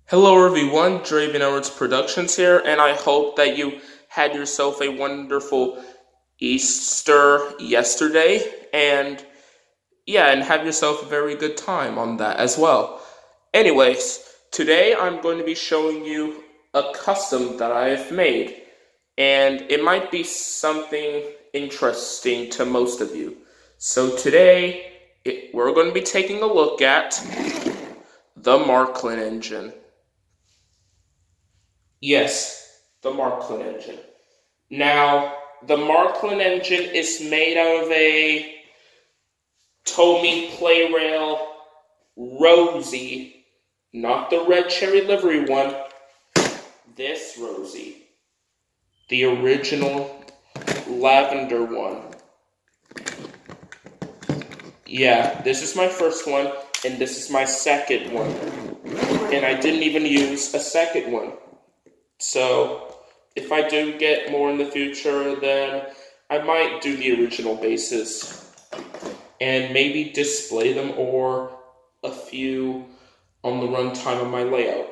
Hello everyone, Draven Edwards Productions here, and I hope that you had yourself a wonderful Easter yesterday, and have yourself a very good time on that as well. Anyways, today I'm going to be showing you a custom that I have made, and it might be something interesting to most of you. So today, we're going to be taking a look at the Marklin engine. Yes, the Marklin engine. Now, the Marklin engine is made out of a Tomy plarail Rosie, not the red cherry livery one, this Rosie, the original lavender one. Yeah, this is my first one, and this is my second one, and I didn't even use a second one. So, if I do get more in the future, then I might do the original bases and maybe display them or a few on the runtime of my layout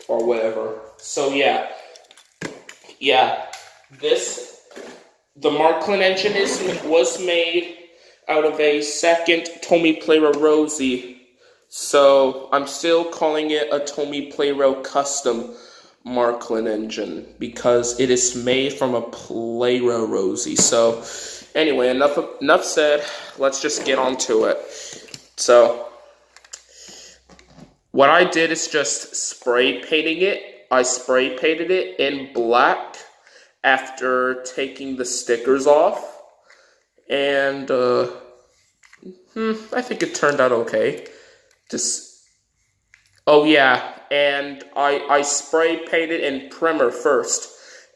or whatever. So the Marklin engine was made out of a second Tomy plarail Rosie. So I'm still calling it a Tomy plarail custom Marklin engine because it is made from a plarail Rosie. So anyway, enough said. Let's just get on to it. So what I did is just spray painting it. I spray painted it in black after taking the stickers off, and I think it turned out okay. And I spray painted in primer first,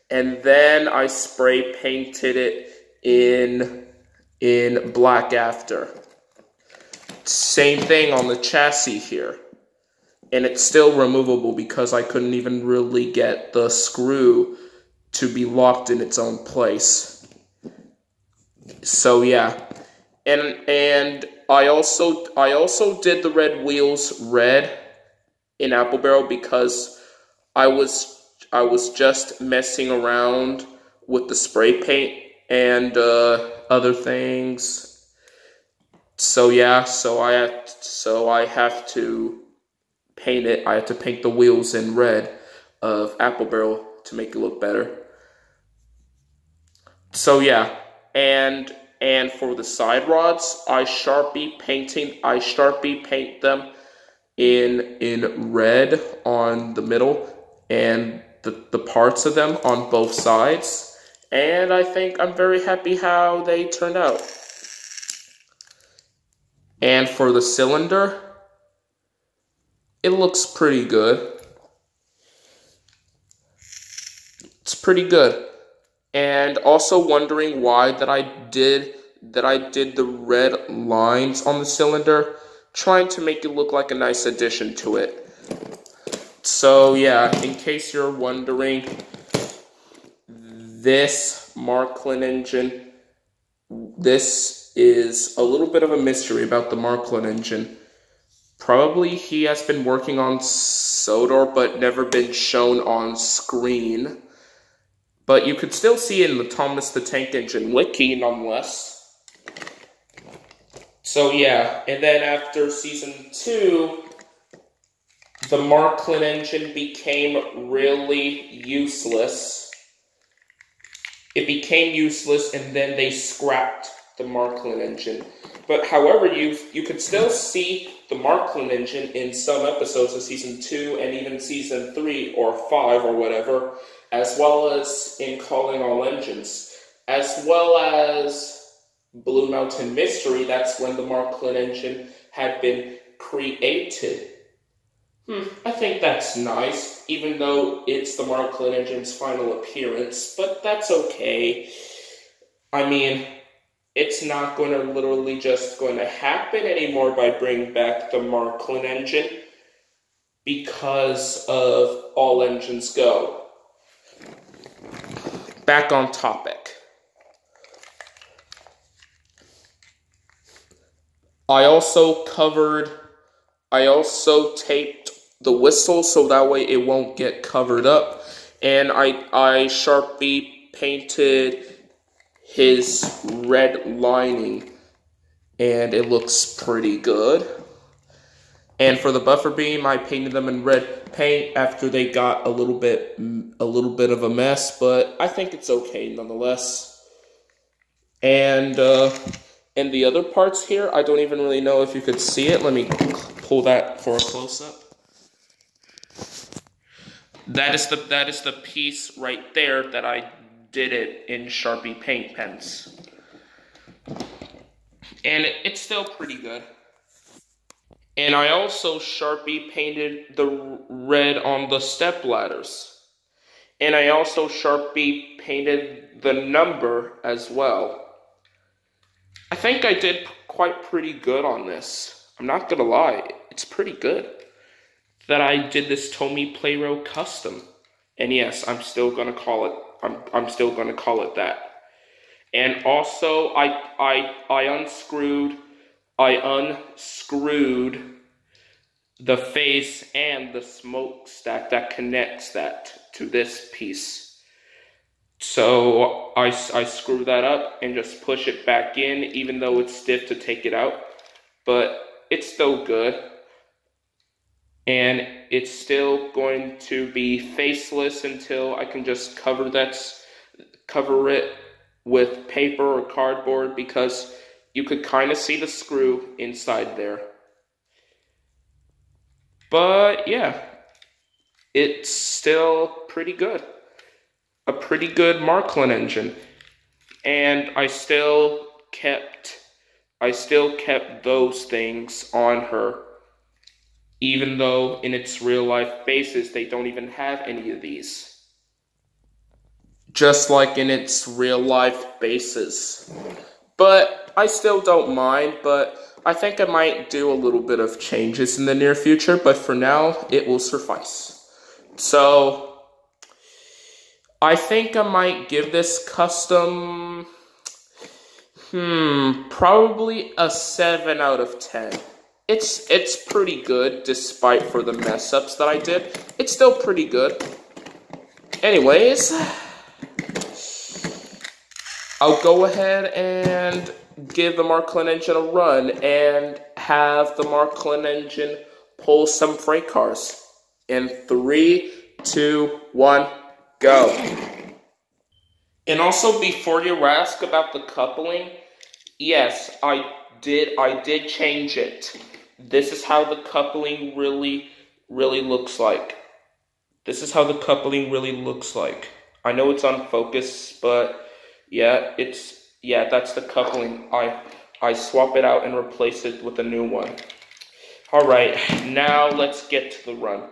and then I spray painted it in black after. Same thing on the chassis here. And it's still removable because I couldn't even really get the screw to be locked in its own place. So yeah. And I also did the red wheels red in Apple Barrel because I was just messing around with the spray paint and other things. So yeah, so I have to paint it. I have to paint the wheels in red of Apple Barrel to make it look better. So yeah, and for the side rods, I Sharpie paint them in red on the middle and the parts of them on both sides. And I think I'm very happy how they turned out. And for the cylinder, it looks pretty good. It's pretty good. And also wondering why that I did the red lines on the cylinder, trying to make it look like a nice addition to it. So yeah, in case you're wondering, this Marklin engine, this is a little bit of a mystery about the Marklin engine. Probably he has been working on Sodor, but never been shown on screen. But you could still see it in the Thomas the Tank Engine wiki, nonetheless. So yeah, and then after Season 2, the Marklin engine became really useless. It became useless, and then they scrapped the Marklin engine. But however, you could still see the Marklin engine in some episodes of Season 2 and even Season 3 or 5 or whatever, as well as in Calling All Engines, as well as Blue Mountain Mystery. That's when the Marklin engine had been created. I think that's nice, even though it's the Marklin engine's final appearance, but that's okay. I mean, it's not going to literally just going to happen anymore by bringing back the Marklin engine because of All Engines Go. Back on topic. I also taped the whistle so that way it won't get covered up. And I Sharpie painted his red lining, and it looks pretty good. And for the buffer beam, I painted them in red paint after they got a little bit of a mess, but I think it's okay nonetheless. And the other parts here, I don't even really know if you could see it. Let me pull that for a close-up. That is the piece right there that I did it in Sharpie paint pens. And it's still pretty good. And I also Sharpie painted the red on the step ladders. And I also Sharpie painted the number as well. I think I did quite pretty good on this. I'm not gonna lie, it's pretty good that I did this Tomy plarail custom. And yes, I'm still gonna call it. I'm still gonna call it that. And also, I unscrewed the face and the smokestack that connects that to this piece. So I screw that up and just push it back in, even though it's stiff to take it out. But it's still good. And it's still going to be faceless until I can just cover it with paper or cardboard, because you could kind of see the screw inside there. But yeah, it's still pretty good. A pretty good Marklin engine. And I still kept those things on her, even though in its real life basis they don't even have any of these. Just like in its real life basis. But I still don't mind, but I think I might do a little bit of changes in the near future, but for now, it will suffice. So, I think I might give this custom, probably a 7 out of 10. It's pretty good, despite for the mess-ups that I did. It's still pretty good. Anyways, I'll go ahead and give the Marklin engine a run and have the Marklin engine pull some freight cars. In 3, 2, 1, go. And also, before you ask about the coupling, yes, I did change it. This is how the coupling really looks like. This is how the coupling really looks like. I know it's unfocused, but yeah, that's the coupling. I swap it out and replace it with a new one. Alright, now let's get to the run.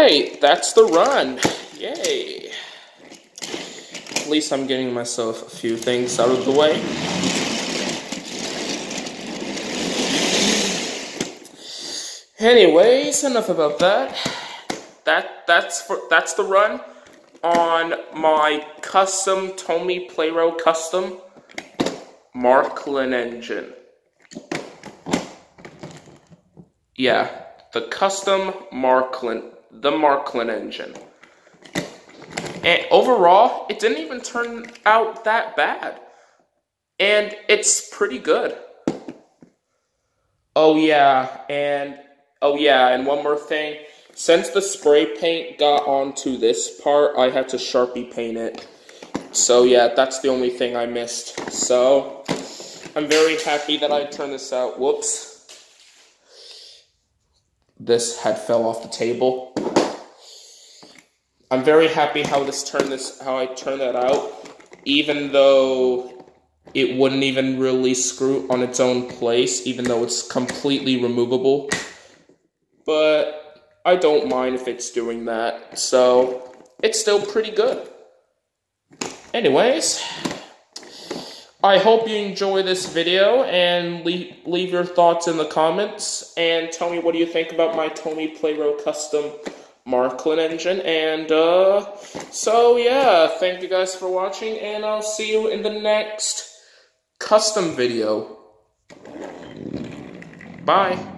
Alright, that's the run. Yay. At least I'm getting myself a few things out of the way. Anyways, enough about that. That's the run on my custom Tomy plarail custom Marklin engine. Yeah, the custom Marklin, the Marklin engine. And overall, it didn't even turn out that bad. And it's pretty good. Oh yeah, and one more thing. Since the spray paint got onto this part, I had to Sharpie paint it. So yeah, that's the only thing I missed. So, I'm very happy that I turned this out. Whoops. This had fell off the table. I'm very happy how I turned that out, even though it wouldn't even really screw on its own place, even though it's completely removable. But I don't mind if it's doing that, so it's still pretty good. Anyways, I hope you enjoy this video, and leave your thoughts in the comments, and tell me what do you think about my Tomy plarail custom Marklin engine. And so yeah, thank you guys for watching, and I'll see you in the next custom video. Bye.